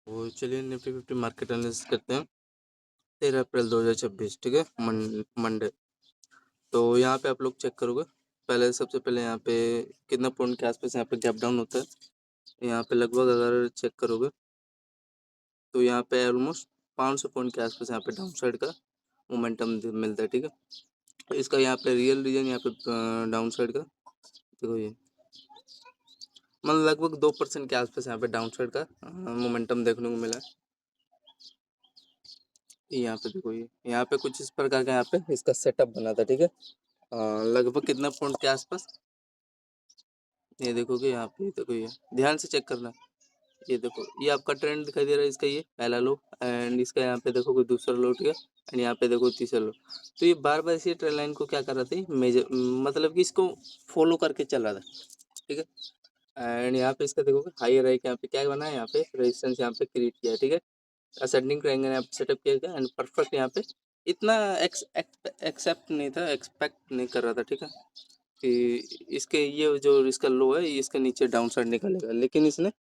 तो चलिए Nifty 50 market analysis करते हैं। 13 अप्रैल 2026, ठीक है, मंडे। तो यहाँ पे आप लोग चेक करोगे, पहले सबसे पहले यहाँ पे कितना पॉइंट के आसपास यहाँ पे गैप डाउन होता है। यहाँ पे लगभग अगर चेक करोगे तो यहाँ पे ऑलमोस्ट 500 पॉइंट के आसपास यहाँ पे डाउन साइड का मोमेंटम मिलता है, ठीक है। तो इसका यहाँ पे रियल रीजन यहाँ पे डाउन साइड का देखो, ये मतलब लगभग 2% के आसपास यहाँ पे डाउन साइड का मोमेंटम देखने को मिला है। यहाँ पे देखो, ये यहाँ पे कुछ इस प्रकार का यहाँ पे इसका सेटअप बना था, ठीक है। लगभग कितना पॉइंट के आसपास, ये देखोगे यहाँ पे, देखो ये ध्यान से चेक करना। ये देखो, ये आपका ट्रेंड दिखाई दे रहा है, इसका ये पहला लो एंड इसका यहाँ पे देखोगे दूसरा लो, ठीक है। एंड यहाँ पे देखो तीसरा लो। तो ये बार बार इसी ट्रेंड लाइन को क्या कर रहा था, मेजर मतलब कि इसको फॉलो करके चल रहा था, ठीक है। एंड यहाँ पे इसका देखोगे हाई राइट यहाँ पे क्या बना है, यहाँ पे रेजिस्टेंस यहाँ पे क्रिएट किया है, ठीक है। असेंडिंग ट्रायंगल यहाँ पे सेटअप किया गया एंड परफेक्ट यहाँ पे इतना एक्सेप्ट नहीं था, एक्सपेक्ट नहीं कर रहा था, ठीक है, कि इसके ये जो इसका लो है इसके नीचे डाउन साइड निकलेगा। लेकिन इसने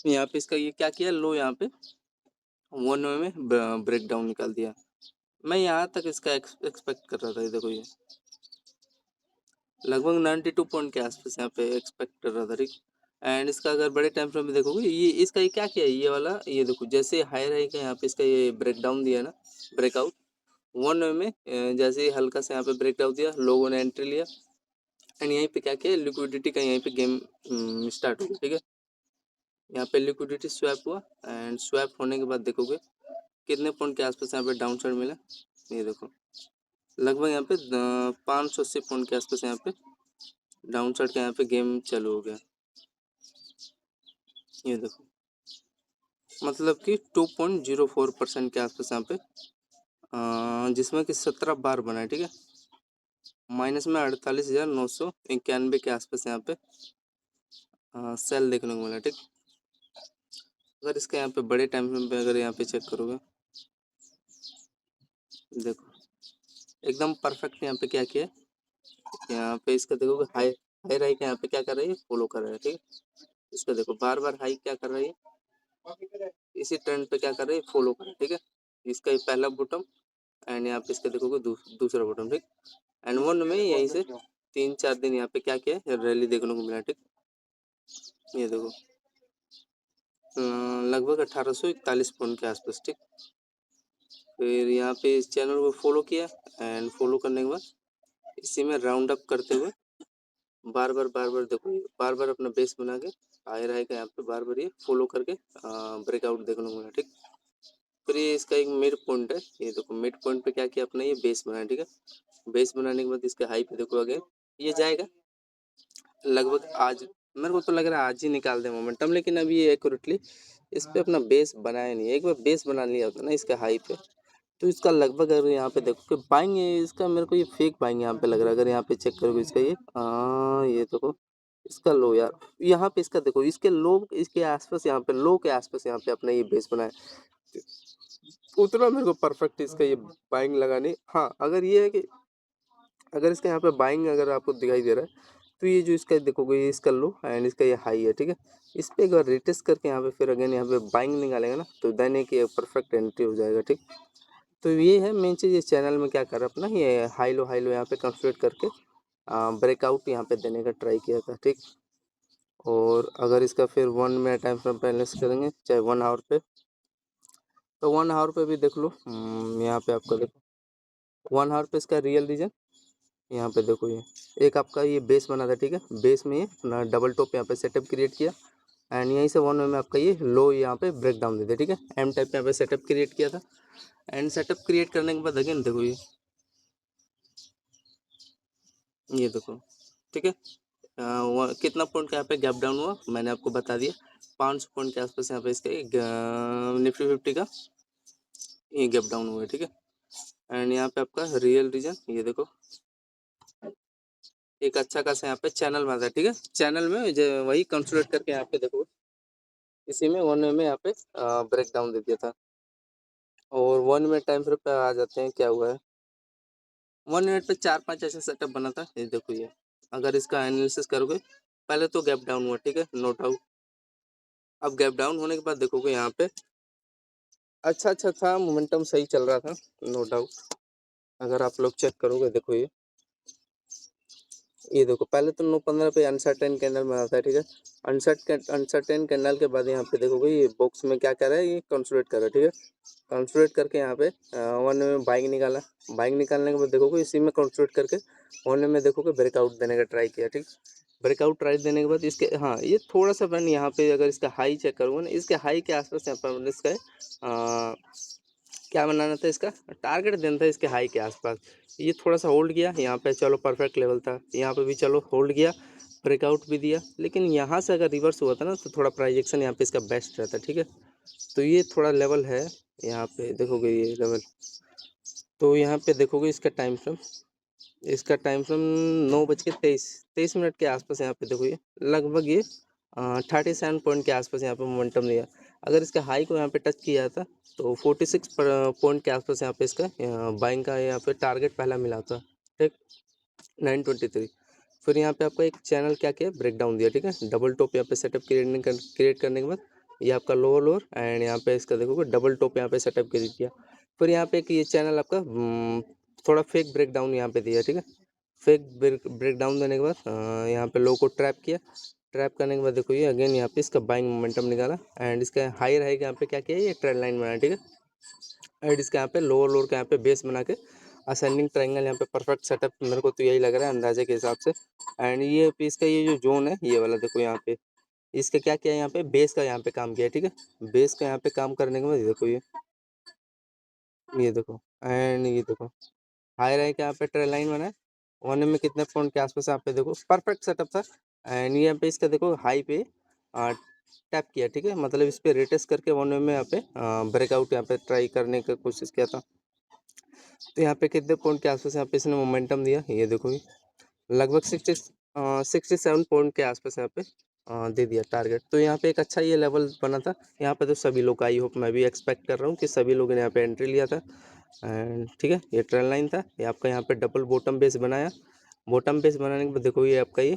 यहाँ पे इसका ये क्या किया, लो यहाँ पे 1 वे में ब्रेक डाउन निकाल दिया। मैं यहाँ तक इसका एक्सपेक्ट कर रहा था, ये देखो ये लगभग 92 पॉइंट के आसपास यहाँ पे एक्सपेक्ट कर रहा था, ठीक। एंड इसका अगर बड़े टाइम फ्रेम में देखोगे, ये इसका ये क्या किया है, ये वाला ये देखो जैसे हाई रहेगा यहाँ पे इसका ये ब्रेक डाउन दिया ना, ब्रेकआउट 1 वे में जैसे ही हल्का से यहाँ पे ब्रेक डाउन दिया, लोगों ने एंट्री लिया एंड यहीं पे क्या किया, लिक्विडिटी का यहीं पे गेम स्टार्ट हो गया, ठीक है। यहाँ पे लिक्विडिटी स्वैप हुआ एंड स्वैप होने के बाद देखोगे कितने पॉइंट के आसपास यहाँ पे डाउन साइड मिला, ये देखो लगभग यहाँ पे 580 पॉइंट के आसपास यहाँ पे डाउन साइड का यहाँ पे गेम चालू हो गया। ये देखो मतलब कि 2.04% के आसपास यहाँ पे जिसमें कि 17 बार बना है, ठीक है। माइनस में 48,991 के आसपास यहाँ पे सेल देखने को मिला, ठीक। अगर इसका यहाँ पे बड़े टाइम फ्रेम पे अगर यहाँ पे चेक करोगे, देखो एकदम परफेक्ट यहाँ पे क्या किया है, यहाँ पे इसका देखोगे हाई हाई राइट यहाँ पे क्या कर रही है, फॉलो कर रहा है, ठीक है। इसका देखो बार बार हाई क्या कर रही है, इसी ट्रेंड पे क्या कर रही है, फॉलो कर रहा है, ठीक है। इसका ये पहला बॉटम एंड यहाँ पे इसका देखोगे दूसरा बॉटम, ठीक। एंड 1 में यहीं से 3-4 दिन यहाँ पे क्या किया है, रैली देखने को मिला, ठीक। ये देखो लगभग 1841 पॉइंट के आसपास, ठीक। फिर यहाँ पे इस चैनल को फॉलो किया एंड फॉलो करने के बाद इसी में राउंड अप करते हुए बार बार देखो, बार बार अपना बेस बना के आए रहेगा यहाँ पे, बार बार ये फॉलो करके ब्रेकआउट देखने को मिला, ठीक। फिर ये इसका एक मिड पॉइंट है, ये देखो मिड पॉइंट पे क्या किया अपना, ये बेस बनाया, ठीक है। बेस बनाने के बाद इसके हाई पे देखो अगेन ये जाएगा लगभग आज, मेरे को तो लग रहा है आज ही निकाल दे मोमेंटम, लेकिन अभी ये एक्यूरेटली इस पे अपना बेस बनाया नहीं। एक बार बेस बना लिया होता ना इसके हाई पे, तो इसका लगभग अगर यहाँ पे देखो कि बाइंग है इसका, मेरे को ये फेक बाइंग यहाँ पे लग रहा है। अगर यहाँ पे चेक करोगे इसका ये देखो इसका लो यार, यहाँ पे इसका देखो इसके लो, इसके आसपास यहाँ पे लो के आसपास यहाँ पे अपना ये बेस बनाया, उतना मेरे को परफेक्ट इसका ये बाइंग लगा नहीं। हाँ अगर ये है कि अगर इसका यहाँ पे बाइंग अगर आपको दिखाई दे रहा है, तो ये जो इसका देखोगे ये इसका लो एंड इसका ये हाई है, ठीक है। इस पे एक बार रिटेस्ट करके यहाँ पे फिर अगेन यहाँ पे बाइंग निकालेगा ना, तो देन एक परफेक्ट एंट्री हो जाएगा, ठीक। तो ये है मेन चीज़, इस चैनल में क्या कर अपना ये हाई लो यहाँ पे कंप्लीट करके ब्रेकआउट यहाँ पे देने का ट्राई किया था, ठीक। और अगर इसका फिर 1 मिनट टाइम फ्रेम पे एनालिसिस करेंगे, चाहे 1 आवर पे, तो 1 आवर पे भी देख लो। यहाँ पे आपका देखो 1 आवर पे इसका रियल रीजन यहाँ पे देखो, ये एक आपका ये बेस बना था, ठीक है। बेस में ये अपना डबल टॉप यहाँ पे सेटअप क्रिएट किया एंड यहीं से 1 वे में आपका ये लो यहाँ पे ब्रेक डाउन दे दिया, ठीक है। एम टाइप यहाँ पे सेटअप क्रिएट किया था एंड सेटअप क्रिएट करने के बाद अगेन देखो ये देखो, ठीक है। कितना पॉइंट का यहाँ पे गैप डाउन हुआ मैंने आपको बता दिया, 500 पॉइंट के आसपास यहाँ पे इसका निफ्टी 50 का ये गैप डाउन हुआ है, ठीक है। एंड यहाँ पे आपका रियल रीजन ये देखो एक अच्छा खासा यहाँ पे चैनल बना था, ठीक है। चैनल में वही कंसोलिडेट करके यहाँ पे देखो इसी में 1 वे में यहाँ पे ब्रेक डाउन दे दिया था। और 1 मिनट टाइम फ्रेम पे आ जाते हैं, क्या हुआ है 1 मिनट पे 4-5 ऐसा सेटअप बना था, ये देखो ये अगर इसका एनालिसिस करोगे पहले तो गैप डाउन हुआ, ठीक है, नो डाउट। अब गैप डाउन होने के बाद देखोगे यहाँ पे अच्छा था, मोमेंटम सही चल रहा था, नो डाउट। अगर आप लोग चेक करोगे, देखो ये देखो, पहले तो 9-15 पे अनसर्टेन कैंडल में आता है, ठीक है। अनसर्टेन कैंडल के बाद यहाँ पे देखोगे ये बॉक्स में क्या कर रहा है, ये कंसोलिडेट कर रहा है, ठीक है। कंसोलिडेट करके यहाँ पे वन में बाइंग निकाला। बाइंग निकालने के बाद देखोगे इसी में कंसोलिडेट करके वन में देखोगे ब्रेकआउट देने का ट्राई किया, ठीक। ब्रेकआउट ट्राई देने के बाद इसके, हाँ, ये थोड़ा सा बन यहाँ पे अगर इसका हाई चेक करूँगा ना, इसके हाई के आसपास यहाँ पर इसका क्या बनाना था, इसका टारगेट देना था इसके हाई के आसपास। ये थोड़ा सा होल्ड किया यहाँ पे, चलो परफेक्ट लेवल था, यहाँ पे भी चलो होल्ड किया, ब्रेकआउट भी दिया। लेकिन यहाँ से अगर रिवर्स हुआ था ना तो थोड़ा प्राइजेक्शन यहाँ पे इसका बेस्ट रहता, ठीक है। तो ये थोड़ा लेवल है, यहाँ पे देखोगे ये लेवल। तो यहाँ पे देखोगे इसका टाइम फ्रेम 9:23 के आसपास यहाँ पे देखो, ये लगभग ये 37 पॉइंट के आसपास यहाँ पे मोमेंटम दिया। अगर इसका हाई को यहाँ पे टच किया था तो 46 पॉइंट के आसपास यहाँ पे इसका बाइंग का यहाँ पे टारगेट पहला मिला था, ठीक, 923। फिर यहाँ पे आपका एक चैनल क्या किया, ब्रेक डाउन दिया, ठीक है। डबल टॉप यहाँ पे सेटअप क्रिएट करने के बाद ये आपका लोअर एंड यहाँ पे इसका देखोगे डबल टॉप यहाँ पे सेटअप क्रिएट किया। फिर यहाँ पे एक ये चैनल आपका थोड़ा फेक ब्रेक डाउन यहाँ पे दिया, ठीक है। फेक ब्रेक डाउन देने के बाद यहाँ पे लो को ट्रैप किया। ट्रैप करने के बाद देखो ये अगेन यहाँ पे इसका बाइंग मोमेंटम निकाला एंड इसका हाई रहेगा यहाँ पे क्या किया, ये ट्रेंड लाइन बनाया, ठीक है। एंड इसके यहाँ पे लोअर का यहाँ पे बेस बना के असेंडिंग ट्रायंगल यहाँ पे परफेक्ट सेटअप मेरे को तो यही लग रहा है अंदाजे के हिसाब से। एंड ये इसका ये जो जोन है ये वाला देखो यहाँ पे, इसका क्या किया यहाँ पे, बेस का यहाँ पे काम किया, ठीक है। बेस का यहाँ पे काम करने के बाद देखो ये देखो एंड ये देखो हाई रहेगा यहाँ पे ट्रेंड लाइन बना है। वन में कितने पॉइंट के आसपास यहाँ पे देखो परफेक्ट सेटअप था। एंड यहाँ पे इसका देखो हाई पे टैप किया, ठीक है। मतलब इस पे रेटेस्ट करके वन में यहाँ पे ब्रेकआउट यहाँ पे ट्राई करने की कोशिश किया था। तो यहाँ पे कितने पॉइंट के आसपास यहाँ पे इसने मोमेंटम दिया, ये देखो ये लगभग 67 पॉइंट के आसपास यहाँ पे दे दिया टारगेट। तो यहाँ पे एक अच्छा ये लेवल बना था यहाँ पे। तो सभी लोग, आई होप, मैं भी एक्सपेक्ट कर रहा हूँ कि सभी लोगों ने यहाँ पे एंट्री लिया था। एंड ठीक है, ये ट्रेंड लाइन था, ये आपका यहाँ पे डबल बॉटम बेस बनाया। बॉटम बेस बनाने के बाद देखो ये आपका ये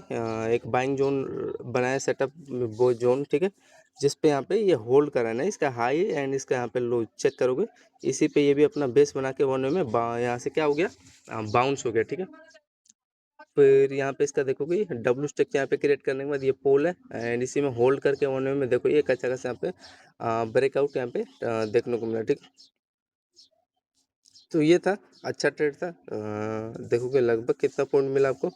एक बाइंग जोन बनाया सेटअप, वो जोन, ठीक है, जिस पे यहाँ पे ये होल्ड कराना है इसका हाई एंड इसका यहाँ पे लो चेक करोगे। इसी पे ये भी अपना बेस बना के वन वे में यहाँ से क्या हो गया, बाउंस हो गया, ठीक है। फिर यहाँ पे इसका देखोगे डब्ल्यू स्टेक यहाँ पे क्रिएट करने के बाद ये पोल है एंड इसी में होल्ड करके वन वे में देखो ये अच्छा खासा यहाँ पे ब्रेकआउट यहाँ पे देखने को मिला, ठीक। तो ये था, अच्छा ट्रेड था। देखोगे लगभग कितना पॉइंट मिला आपको,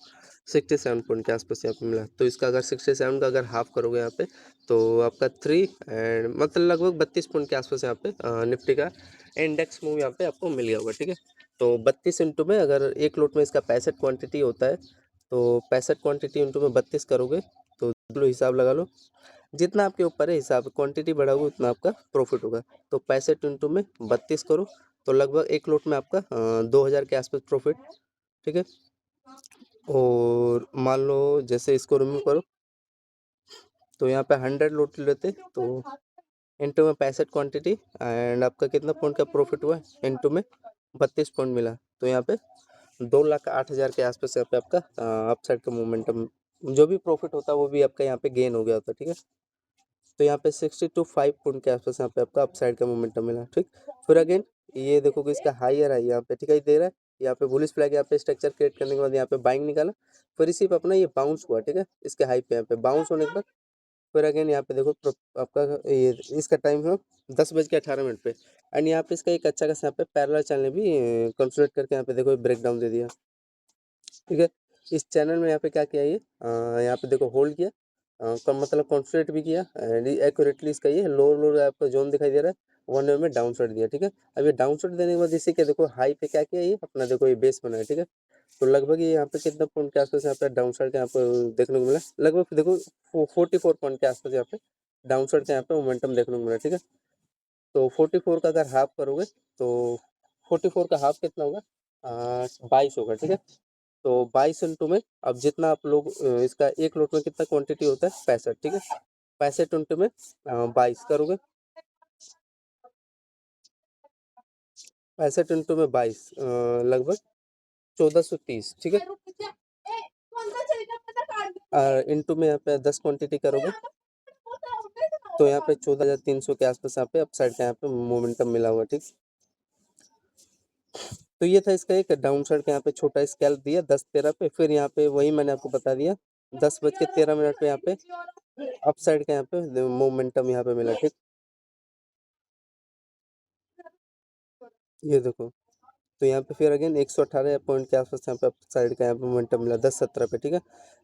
67 पॉइंट के आसपास यहाँ पे मिला। तो इसका अगर 67 का अगर हाफ करोगे यहाँ पे तो आपका 3 एंड मतलब लगभग 32 पॉइंट के आसपास यहाँ पे निफ्टी का इंडेक्स मूव यहाँ पे आपको मिल गया होगा, ठीक है। तो 32 इंटू में अगर एक लोट में इसका 65 क्वान्टिटी होता है तो 65 क्वान्टिटी इंटू में 32 करोगे तो लो हिसाब लगा लो, जितना आपके ऊपर है हिसाब, क्वांटिटी बढ़ाओगे उतना आपका प्रॉफिट होगा। तो 65 इंटू में 32 करो तो लगभग एक लोट में आपका 2000 के आसपास प्रॉफिट, ठीक है। और मान लो जैसे इसको रिमूव करो तो यहाँ पे 100 लोट लेते तो इंटू में 65 क्वांटिटी एंड आपका कितना पॉइंट का प्रॉफिट हुआ, इंटू में 32 पॉइंट मिला। तो यहाँ पे 2,08,000 के आसपास यहाँ पे आपका अपसाइड का मोमेंटम, जो भी प्रॉफिट होता है वो भी आपका यहाँ पे गेन हो गया होता है, ठीक है। तो यहाँ पे 62 पॉइंट के आसपास यहाँ पे आपका अपसाइड का मोमेंटम मिला, ठीक। फिर अगेन ये देखो कि इसका हायर है यहाँ पे, ठीक है, दे रहा है यहाँ पे बुलिश फ्लैग, यहाँ पे स्ट्रक्चर क्रिएट करने के बाद यहाँ पे बाइंग निकाला। फिर इसी पे अपना ये बाउंस हुआ, ठीक है, इसके हाई पे यहाँ पे बाउंस होने के बाद फिर अगेन यहाँ पे देखो आपका ये इसका टाइम है 10:18 पे। एंड यहाँ पे इसका एक अच्छा खासा यहाँ पे पैरेलल चैनल भी कंसोलिडेट करके यहाँ पे देखो ब्रेक डाउन दे दिया, ठीक है। इस चैनल में यहाँ पे क्या किया ये यहाँ पे देखो होल्ड किया, कम मतलब कॉन्सेंट्रेट भी किया एंड एक्यूरेटली इसका ये लोअर लोअर आपका जोन दिखाई दे रहा है, वन वे में डाउन साइड दिया, ठीक है। अब ये डाउन साइड देने के बाद इसी के देखो हाई पे क्या किया ये अपना देखो ये बेस बनाया, ठीक है। तो लगभग ये यहाँ पे कितना पॉइंट के आसपास यहाँ पे डाउन साइड का यहाँ पे देखने को मिला, लगभग देखो 44 पॉइंट के आसपास यहाँ पे डाउन साइड का यहाँ पे मोमेंटम देखने को मिला, ठीक है। तो 44 का अगर हाफ करोगे तो 44 का हाफ कितना होगा, 22 होगा, ठीक है। तो 22 इंटू में अब जितना आप लोग इसका एक लोट में कितना क्वांटिटी होता है 65, ठीक है। 65 इंटू में 22 करोगे, 65 इंटू में 22 लगभग 1430, ठीक है। इंटू में यहाँ पे 10 क्वांटिटी करोगे तो यहाँ पे 14,300 के आसपास यहाँ पे अपसाइड का यहाँ पे मोमेंटम मिला हुआ, ठीक। तो ये था इसका एक डाउन साइड का यहाँ पे छोटा स्कैल्प दिया 10-13 पे, फिर यहाँ पे वही मैंने आपको बता दिया 10:13 पे यहाँ पे अपसाइड का यहाँ पे मोमेंटम यहाँ पे मिला, ठीक। ये देखो, तो यहाँ पे फिर अगेन 118 पॉइंट के आसपास यहाँ पे साइड का यहाँ पे मोमेंटम मिला 10-17 पे, ठीक है।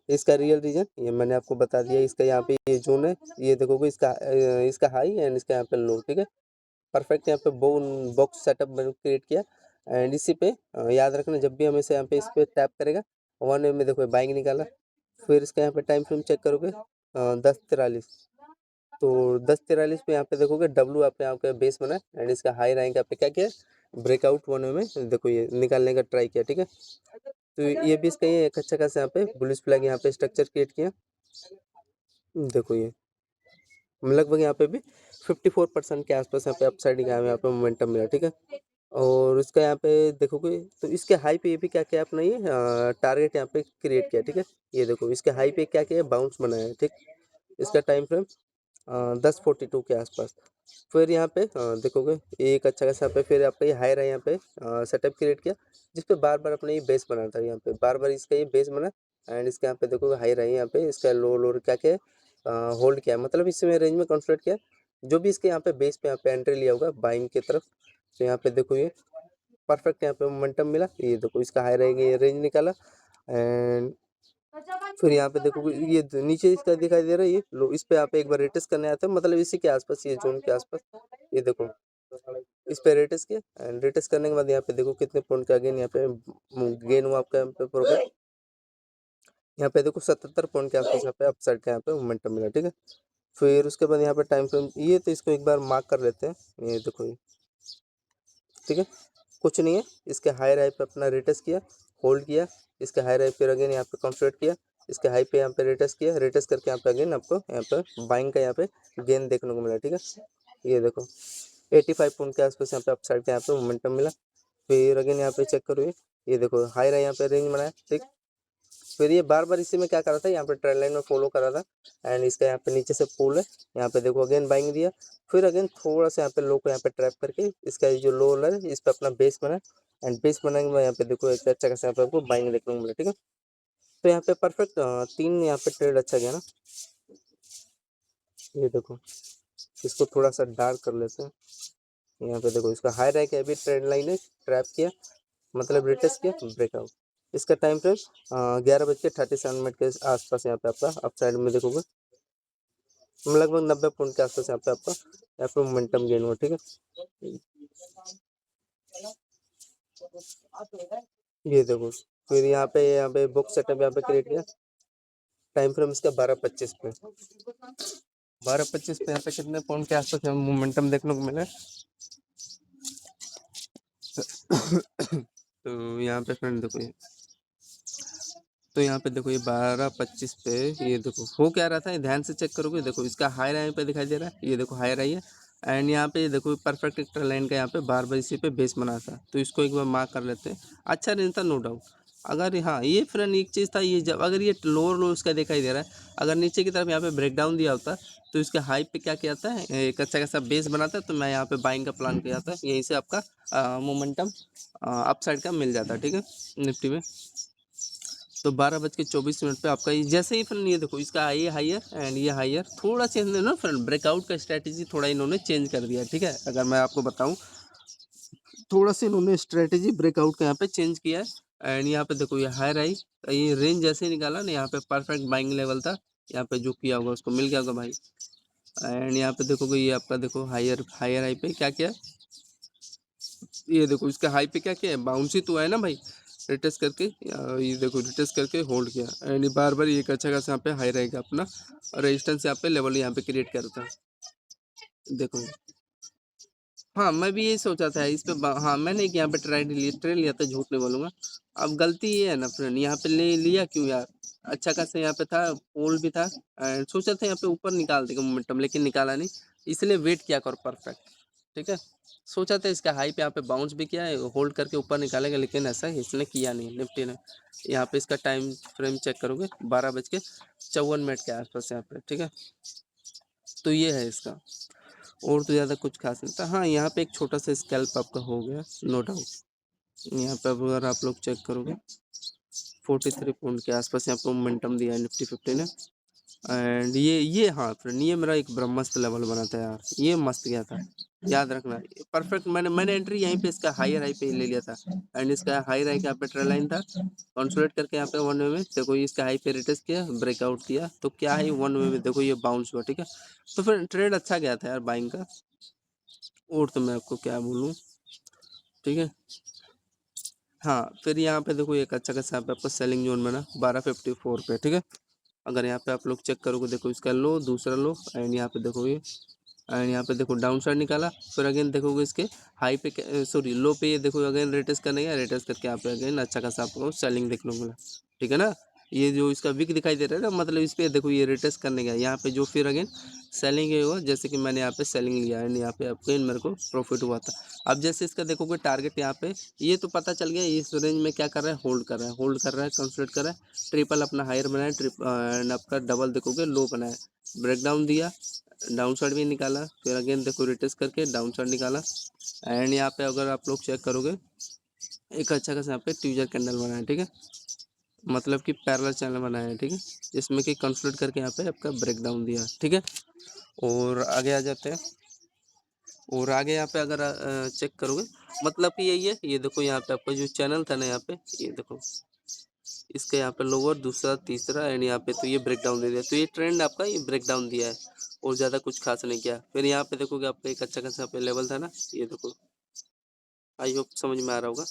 इसका रियल रीजन ये मैंने आपको बता दिया, इसका यहाँ पे ये जोन है, ये देखोगे इसका हाई एंड इसका यहाँ पे लो, ठीक है। परफेक्ट यहाँ पे बोन बॉक्स सेटअप मैंने क्रिएट किया एंड इसी पे याद रखना जब भी हम इसे यहाँ पे इस पे टैप करेगा 1 में देखो बाइंग निकाला, फिर इसका यहाँ पे टाइम फ्रेम चेक करोगे 10:43, तो 10:43 पे यहाँ पे देखोगे डब्लू आप यहाँ पे बेस बना एंड इसका हाई रैंक यहाँ पे क्या किया ब्रेकआउट 1 में देखो ये निकालने का ट्राई किया, ठीक है। तो ये भी इसका ये एक अच्छा खासा यहाँ पे बुलिश फ्लैग यहाँ पे स्ट्रक्चर क्रिएट किया, देखो ये लगभग यहाँ पे भी 54% के आसपास यहाँ पे अपसाइड का यहाँ पे मोमेंटम मिला, ठीक है। और इसका यहाँ पे देखोगे तो इसके हाई पे ये भी क्या किया अपना ये टारगेट यहाँ पे क्रिएट किया, ठीक है। ये देखो इसके हाई पे क्या किया बाउंस बनाया है, ठीक। इसका टाइम फ्रेम 10:42 के आसपास, फिर यहाँ पे देखोगे एक अच्छा खासा यहाँ पे फिर आपका ये हाई रहा यहाँ पे सेटअप क्रिएट किया जिसपे बार बार अपना ये बेस बना था, यहाँ पे बार बार इसका ये बेस बना एंड इसके यहाँ पे देखोगे हाई रहा यहाँ पे इसका लो लो क्या किया होल्ड किया, मतलब इसमें रेंज में कंसोलिडेट किया जो भी इसके यहाँ पे बेस पे यहाँ पे एंट्री लिया होगा बाइंग की तरफ। तो यहाँ पे देखो ये परफेक्ट यहाँ पे मोमेंटम मिला, ये देखो इसका हाई रहेगा ये रेंज निकाला एंड फिर यहाँ पे देखो ये नीचे इसका दिखाई दे रहा है ये लो, इस पे आप एक बार रेटिस करने आते हैं मतलब इसी के आसपास ये जोन के आसपास, ये देखो इस पे रेटिस किया एंड रेटिस करने के बाद यहाँ पे देखो कितने पॉइंट का गेन यहाँ पे गेन हुआ आपका यहाँ पे प्रॉफिट, यहाँ पे देखो 77 पॉइंट के आसपास यहाँ पे अपसाइड का यहाँ पे मोमेंटम मिला, ठीक है। फिर उसके बाद यहाँ पे टाइम फ्रेम ये तो इसको एक बार मार्क कर लेते हैं, ये देखो ये ठीक है कुछ नहीं है, इसके हाई राइट पे अपना रेटस किया होल्ड किया, इसके हाई राइट फिर अगेन यहाँ पे कंसोलिडेट किया, इसके हाई पे यहाँ पे रेटस किया रेटस करके यहाँ पे अगेन आपको यहाँ पे बाइंग का यहाँ पे गेन देखने को मिला, ठीक है। ये देखो 85 पॉइंट के आसपास यहाँ पे अपसाइड का यहाँ पे मोमेंटम मिला, फिर अगेन यहाँ पे चेक करो ये देखो हाई रहा यहाँ पे रेंज बनाया, ठीक। फिर ये बार बार इसी में क्या करा था यहाँ पे ट्रेंड लाइन में फॉलो करा था एंड इसका यहाँ पे नीचे से पुल है, यहाँ पे देखो अगेन बाइंग दिया, फिर अगेन थोड़ा सा यहाँ पे लो को यहाँ पे ट्रैप करके इसका ये जो लो है इस पे अपना बेस बना एंड बेस बनाने में यहाँ पे देखो एक अच्छा खासा यहाँ पे आपको बाइंग देखने को मिला, ठीक है। तो यहाँ पे परफेक्ट 3 यहाँ पे ट्रेड अच्छा गया ना, ये देखो इसको थोड़ा सा डार्क कर लेते हैं, यहाँ पे देखो इसका हाई रैंक है अभी ट्रेंड लाइन है ट्रैप किया मतलब रिटेस्ट किया ब्रेकआउट, इसका टाइम फ्रेम 11:37 के आसपास यहाँ पे आपका अप साइड में देखोगे लगभग 90 पॉइंट के आसपास यहाँ पे आपका यहाँ पे मोमेंटम गेन हुआ, ठीक है। ये देखो फिर यहाँ पे बुक सेटअप यहाँ पे क्रिएट किया, टाइम फ्रेम इसका 12:25 पे 12:25 पे यहाँ पे कितने पॉइंट के आसपास मोमेंटम देखने को मिला तो यहाँ पे फ्रेंड देखो ये तो यहाँ पे देखो ये 12:25 पे ये देखो हो क्या रहा था, ये ध्यान से चेक करोगे देखो इसका हाई राई पे दिखाई दे रहा है, ये देखो हाई राई है एंड यहाँ पे देखो परफेक्ट एक लाइन का यहाँ पे बार बार इसी पे बेस बना था, तो इसको एक बार मार्क कर लेते हैं। अच्छा नहीं था नो डाउट, अगर हाँ ये फ्रेंड एक चीज़ था ये जब अगर ये लोअर लो इसका दिखाई दे रहा है, अगर नीचे की तरफ यहाँ पे ब्रेक डाउन दिया होता तो इसके हाई पे क्या किया था एक अच्छा खासा बेस बनाता, तो मैं यहाँ पे बाइंग का प्लान किया था, यहीं से आपका मोमेंटम अप साइड का मिल जाता, ठीक है निफ्टी में। तो 12:24 पे आपका ये जैसे ही फ्रेंड ये देखो इसका ये हाइयर एंड ये हाइयर थोड़ा चेंज ना फ्रेंड ब्रेकआउट का स्ट्रेटेजी थोड़ा इन्होंने चेंज कर दिया, ठीक है। अगर मैं आपको बताऊं थोड़ा सा इन्होंने स्ट्रेटेजी ब्रेकआउट का यहाँ पे चेंज किया है एंड यहाँ पे देखो ये हायर आई ये रेंज जैसे ही निकाला ना यहाँ पे परफेक्ट बाइंग लेवल था, यहाँ पे जो किया होगा उसको मिल गया होगा भाई एंड यहाँ पे देखोगे ये आपका देखो हायर हायर हाई पे क्या किया, ये देखो इसका हाई पे क्या किया है बाउंस ही तो है ना भाई, रिटेस्ट करके ये देखो रिटेस्ट करके होल्ड किया एंड बार बार ये अच्छा खासा यहाँ पे हाई रहेगा अपना रेजिस्टेंस यहाँ पे लेवल यहाँ पे क्रिएट करता है देखो। हाँ मैं भी यही सोचा था इस पे हाँ मैंने एक यहाँ पे ट्रेड लिया था झूठ नहीं बोलूंगा, अब गलती ये है ना फ्रेंड यहाँ पे ले लिया क्यों यार, अच्छा खासा यहाँ पे था पोल भी था एंड सोचा था यहाँ पे ऊपर निकाल देगा मोमेंटम लेकिन निकाला नहीं, इसलिए वेट किया करो परफेक्ट, ठीक है। सोचा था इसका हाई पे यहाँ पे बाउंस भी किया है होल्ड करके ऊपर निकालेगा लेकिन ऐसा इसने किया नहीं निफ्टी ने। यहाँ पे इसका टाइम फ्रेम चेक करोगे 12:54 के आसपास यहाँ पे, ठीक है। तो ये है इसका, और तो ज़्यादा कुछ खास नहीं था। हाँ, यहाँ पे एक छोटा सा स्कैल्प आपका हो गया, नो डाउट। यहाँ पे अगर आप लोग चेक करोगे 43 पॉइंट के आसपास यहाँ पे मोमेंटम दिया है निफ्टी 50 ने। एंड ये हाँ फ्रेंड, ये मेरा एक ब्रह्मास्त्र लेवल बना था यार, ये मस्त गया था, याद रखना। परफेक्ट, मैंने एंट्री यहीं पे इसका हायर हाई पे ले लिया था। एंड इसका हाई हाई यहाँ पे ट्रेल लाइन था, कंसोलिडेट करके यहाँ पे वन वे में देखो, इसका हाई पे रिटेस्ट किया, ब्रेकआउट किया, तो क्या है वन वे में देखो ये बाउंस हुआ, ठीक है। तो फिर ट्रेड अच्छा गया था यार बाइंग का, और तो मैं आपको क्या बोलूँ, ठीक है। हाँ, फिर यहाँ पे देखो एक अच्छा खासा यहाँ पे आपको सेलिंग जोन बना 1254 पे, ठीक है। अगर यहाँ पे आप लोग चेक करोगे, देखो इसका लो, दूसरा लो, एंड यहाँ पे देखो ये, एंड यहाँ पे देखो डाउन साइड निकाला, फिर अगेन देखोगे इसके हाई पे, सॉरी लो पे, ये देखो अगेन रिटेस्ट करने का, रिटेस्ट करके यहाँ पे अगेन अच्छा खासा आपको सेलिंग देखने को मिला, ठीक है ना। ये जो इसका विक दिखाई दे रहा है ना, मतलब इस पे देखो ये रिटेस्ट करने का, यहाँ पे जो फिर अगेन सेलिंग हुआ, जैसे कि मैंने यहाँ पे सेलिंग लिया है, यहाँ पे आपको मेरे को प्रॉफिट हुआ था। अब जैसे इसका देखोगे टारगेट यहाँ पे, ये तो पता चल गया इस रेंज में क्या कर रहा है, होल्ड कर रहा है, होल्ड कर रहा है, कंसोलिडेट कर रहा है, ट्रिपल अपना हायर बनाया, एंड आपका डबल देखोगे लो बनाया, ब्रेकडाउन दिया, डाउन साइड भी निकाला, फिर अगेन देखो रिटेस्ट करके डाउन साइड निकाला। एंड यहाँ पे अगर आप लोग चेक करोगे एक अच्छा खासा यहाँ पे ट्यूजर कैंडल बनाया है, ठीक है, मतलब कि पैरेलल चैनल बनाया है, ठीक है, जिसमें कि कंसोलिडेट करके यहाँ पे आपका ब्रेकडाउन दिया, ठीक है। और आगे आ जाते हैं, और आगे यहाँ पे अगर चेक करोगे, मतलब कि यही है, ये देखो यहाँ पे आपका जो चैनल था ना, यहाँ पे ये देखो इसका यहाँ पे लोअर, दूसरा, तीसरा, एंड यहाँ पे तो ये ब्रेक डाउन दे दिया, तो ये ट्रेंड आपका ये ब्रेक डाउन दिया है, और ज़्यादा कुछ खास नहीं किया। फिर यहाँ पे देखोगे आपका एक अच्छा खासा पे लेवल था ना, ये देखो, आई होप समझ में आ रहा होगा।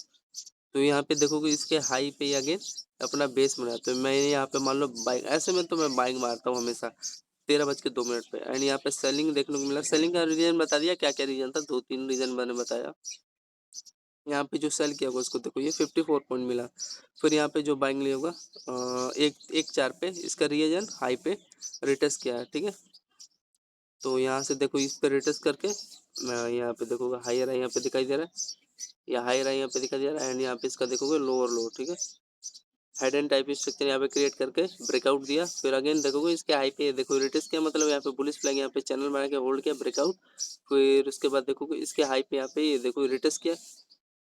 तो यहाँ पे देखोगे इसके हाई पे अगेन अपना बेस बनाया, तो मैं यहाँ पे मान लो बाइंग, ऐसे में तो मैं बाइंग मारता हूँ हमेशा 13:02 पे, एंड यहाँ पे सेलिंग देखने को मिला। सेलिंग का रीजन बता दिया, क्या क्या रीजन था, 2-3 रीजन मैंने बताया। यहाँ पे जो सेल किया होगा उसको देखो, ये 54 पॉइंट मिला। फिर यहाँ पे जो बाइंग लिया होगा एक एक 4 पे, इसका रीजन हाई पे रिटेस्ट किया है, ठीक है। तो यहाँ से देखो इस पे रिटेस्ट करके यहाँ पे देखोगे हायर है, यहाँ पे दिखाई दे रहा है, या हायर है यहाँ पे दिखाई दे रहा है, एंड यहाँ पे इसका देखोगे लोअर लो, ठीक है। हेड एंड टाइप स्ट्रक्चर यहाँ पे क्रिएट करके ब्रेकआउट दिया, फिर अगेन देखोगे इसके हाई पे देखो रिटेस्ट किया, मतलब यहाँ पे बुलिश फ्लैग, यहाँ पे चैनल बना के होल्ड किया, ब्रेकआउट। फिर उसके बाद देखोगे इसके हाई पे यहाँ पे ये देखो रिटेस्ट किया,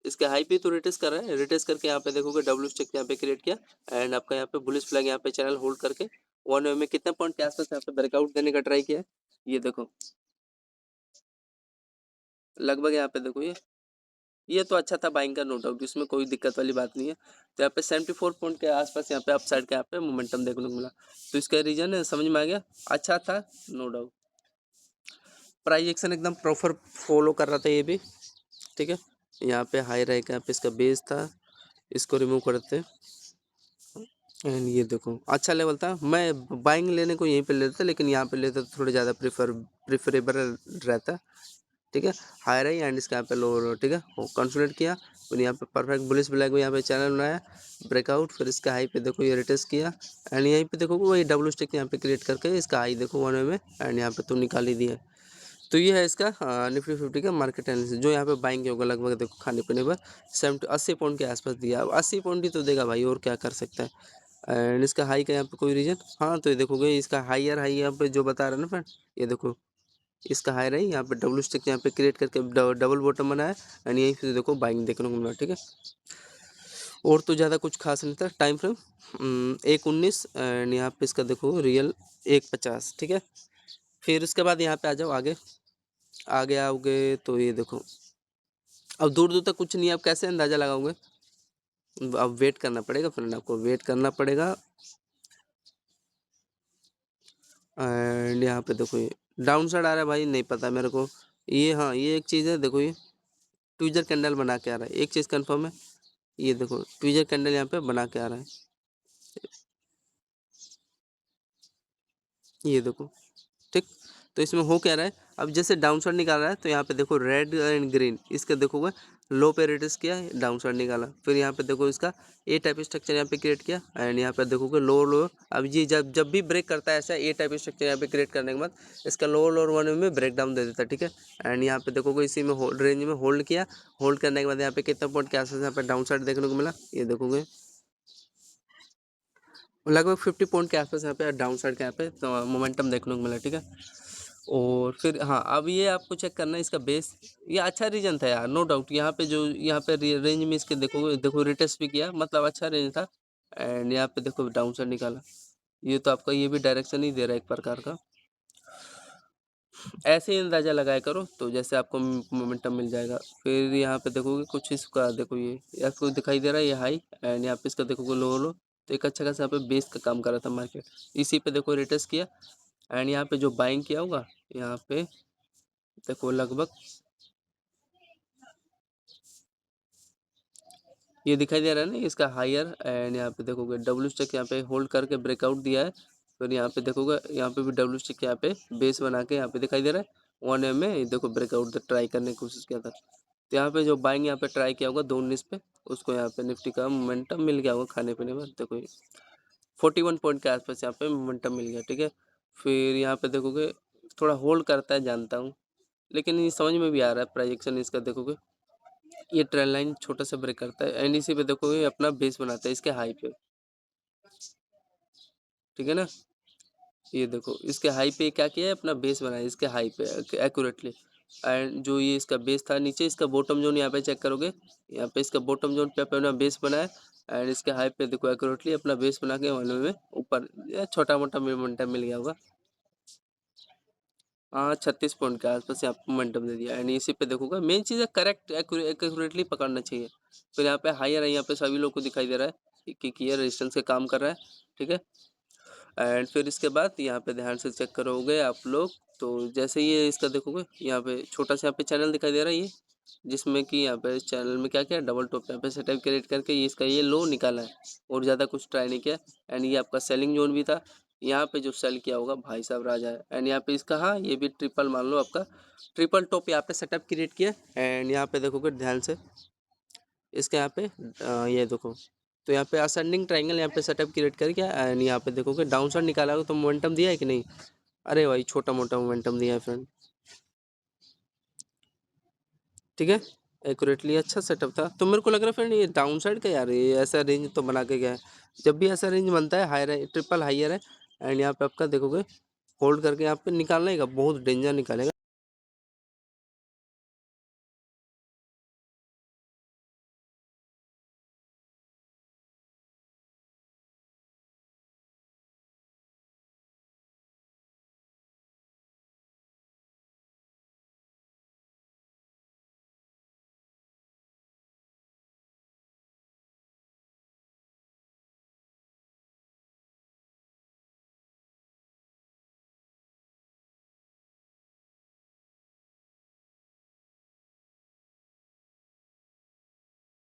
इसके हाई पे तो रिटेस्ट कर रहा है, रिटेस्ट करके यहाँ पे देखोगे डब्ल्यू स्टिक यहाँ पे क्रिएट किया, एंड आपका यहाँ पे बुलिश फ्लैग यहाँ पे चैनल होल्ड करके वन वे में कितने पॉइंट के आसपास यहाँ पे ब्रेकआउट देने का ट्राई किया, ये देखो लगभग यहाँ पे देखो ये तो अच्छा था बाइंग का, नो डाउट, इसमें कोई दिक्कत वाली बात नहीं है। तो यहाँ पे 74 पॉइंट के आसपास यहाँ पे अपसाइड के यहाँ पे मोमेंटम देखने को मिला, तो इसका रीजन समझ में आ गया, अच्छा था, नो डाउट। प्राइस एक्शन एकदम प्रॉपर फॉलो कर रहा था ये भी, ठीक है। यहाँ पे हाई रहेगा, यहाँ पे इसका बेस था, इसको रिमूव करते, एंड ये देखो अच्छा लेवल था। मैं बाइंग लेने को यहीं पे लेता, लेकिन यहाँ पे लेता तो थोड़ा ज़्यादा प्रिफरेबल रहता, ठीक है। हायर है एंड इसका यहाँ पे लोअर, ठीक है, वो कंसोलिडेट किया, फिर यहाँ पे परफेक्ट बुलिश ब्लैक में यहाँ पे चैनल बनाया, ब्रेकआउट, फिर इसका हाई पे देखो ये रिटेस्ट किया, एंड यहीं पे देखो वही डब्ल्यू स्टिक यहाँ पे क्रिएट करके इसका हाई देखो वन वे में, एंड यहाँ पे तो निकाल ही दिया। तो ये है इसका निफ्टी 50 का मार्केट एनालिसिस, जो यहाँ पे बाइंग होगा लगभग देखो खाने पीने पर 80 पॉइंट के आसपास दिया, अब 80 पॉइंट ही तो देगा भाई, और क्या कर सकता है। एंड इसका हाई का यहाँ पे कोई रीजन, हाँ तो ये देखोगे इसका हाईयर हाई यहाँ पे जो बता रहा है ना फ्रेंड, ये देखो इसका हाई रही, यहाँ पे डब्ल्यू स्टिक यहाँ पे क्रिएट करके डबल बॉटम बनाया, एंड यहीं से देखो बाइंग देखने को मिला, ठीक है। और तो ज़्यादा कुछ खास नहीं था। टाइम फ्रेम 1:19, एंड यहाँ पे इसका देखो रियल 1:50, ठीक है। फिर उसके बाद यहाँ पे आ जाओ आगे, आगे आओगे तो ये देखो अब दूर दूर तक कुछ नहीं, आप कैसे अंदाज़ा लगाओगे, अब वेट करना पड़ेगा फ्रेंड, आपको वेट करना पड़ेगा। एंड यहाँ पे देखो ये डाउन साइड आ रहा है भाई, नहीं पता मेरे को, ये हाँ ये एक चीज़ है, देखो ये ट्विजर कैंडल बना के आ रहा है, एक चीज़ कंफर्म है, ये देखो ट्विजर कैंडल यहाँ पे बना के आ रहा है, ये देखो, ठीक। तो इसमें हो क्या रहा है, अब जैसे डाउन साइड निकाल रहा है, तो यहाँ पे देखो रेड एंड ग्रीन, इसका देखोगे लो पे रिट्रेस किया, डाउन साइड निकाला, फिर यहाँ पे देखो इसका ए टाइप स्ट्रक्चर यहाँ पे क्रिएट किया, एंड यहाँ पे देखोगे लोअर लोअर, अब ये जब जब भी ब्रेक करता है ऐसा ए टाइप स्ट्रक्चर यहाँ पे क्रिएट करने के बाद इसका लोअर लोअर वन में ब्रेक डाउन दे देता है, ठीक है। एंड यहाँ पे देखोगे इसी में रेंज में होल्ड किया, होल्ड करने के बाद यहाँ पे कितना पॉइंट के आसपास यहाँ पे डाउन साइड देखने को मिला, ये देखोगे लगभग 50 पॉइंट के आसपास यहाँ पे डाउन साइड के यहाँ पे तो मोमेंटम देखने को मिला, ठीक है। और फिर हाँ, अब ये आपको चेक करना है इसका बेस। ये अच्छा रीजन था यार, नो डाउट। यहाँ पे जो यहाँ पे रेंज में इसके देखो रिटेस्ट भी किया, मतलब अच्छा रेंज था। एंड यहाँ पे देखो डाउन साइड निकाला। ये तो आपका ये भी डायरेक्शन ही दे रहा है एक प्रकार का। ऐसे ही अंदाजा लगाया करो तो जैसे आपको मोमेंटम मिल जाएगा। फिर यहाँ पे देखोगे कुछ इसका, देखो ये आपको दिखाई दे रहा है ये हाई, एंड यहाँ पे इसका देखोगे लो लो। तो एक अच्छा खासा यहाँ पे बेस का काम कर रहा था मार्केट, इसी पे देखो रिटेस्ट किया। एंड यहाँ पे जो बाइंग किया होगा, यहाँ पे देखो लगभग ये दिखाई दे रहा है ना इसका हायर। एंड यहाँ पे देखोगे डब्ल्यू स्टिक यहाँ पे होल्ड करके ब्रेकआउट दिया है। फिर यहाँ पे देखोगे यहाँ पे भी डब्ल्यू स्टिक यहाँ पे बेस बना के यहाँ पे दिखाई दे रहा है 1 में। ये देखो ब्रेकआउट ट्राई करने की कोशिश किया था। तो यहाँ पे जो बाइंग यहाँ पे ट्राई किया होगा 219 पे, उसको यहाँ पे निफ्टी का मोमेंटम मिल गया होगा खाने पीने में। देखो 41 पॉइंट के आसपास यहाँ पे मोमेंटम मिल गया, ठीक है। फिर यहाँ पे देखोगे थोड़ा होल्ड करता है जानता हूँ, लेकिन ये समझ में भी आ रहा है प्रोजेक्शन इसका। देखोगे ये ट्रेंड लाइन छोटा सा ब्रेक करता है, एंड इसी पे देखोगे अपना बेस बनाता है इसके हाई पे, ठीक है ना। ये देखो इसके हाई पे क्या किया है, अपना बेस बनाया इसके हाई पे एक्यूरेटली। एंड जो ये इसका बेस था नीचे, इसका बॉटम जोन यहाँ पे चेक करोगे, यहाँ पे इसका बॉटम जोन पे अपना बेस बनाया। एंड इसके हाई पे देखो एक्यूरेटली अपना बेस बना के वन में ऊपर छोटा मोटा मोमेंटम मिल गया होगा। हाँ 36 पॉइंट के आसपास यहाँ पे मोमेंटम दे दिया। एंड इसी पे देखोगे मेन चीज़ है करेक्ट एक्यूरेटली पकड़ना चाहिए। फिर यहाँ पे हायर है, यहाँ पे सभी लोग को दिखाई दे रहा है कि ये रेजिस्टेंस का काम कर रहा है, ठीक है। एंड फिर इसके बाद यहाँ पे ध्यान से चेक करोगे आप लोग, तो जैसे ये इसका देखोगे यहाँ पे छोटा सा यहाँ पे चैनल दिखाई दे रहा है ये, जिसमें कि यहाँ पे चैनल में क्या किया डबल टॉप यहाँ पे सेटअप क्रिएट करके ये इसका ये लो निकाला है, और ज़्यादा कुछ ट्राई नहीं किया। एंड ये आपका सेलिंग जोन भी था, यहाँ पे जो सेल किया होगा भाई साहब राजा है। एंड यहाँ पे इसका हाँ ये भी ट्रिपल मान लो आपका ट्रिपल टॉप यहाँ पे सेटअप क्रिएट किया। एंड यहाँ पे देखोगे ध्यान से इसके यहाँ पे ये देखो, तो यहाँ पे असेंडिंग ट्रायंगल यहाँ पे सेटअप क्रिएट करके एंड यहाँ पे देखोगे डाउन साइड निकाला हो तो मोमेंटम दिया है कि नहीं। अरे भाई छोटा मोटा मोमेंटम दिया है फ्रेंड, ठीक है। एक्यूरेटली अच्छा सेटअप था। तो मेरे को लग रहा है फ्रेंड ये डाउन साइड का यार ये ऐसा रेंज तो बना के गया है। जब भी ऐसा रेंज बनता है हायर है, ट्रिपल हायर है, एंड यहाँ पे आपका देखोगे होल्ड करके यहाँ पे निकालने का बहुत डेंजर निकालेगा।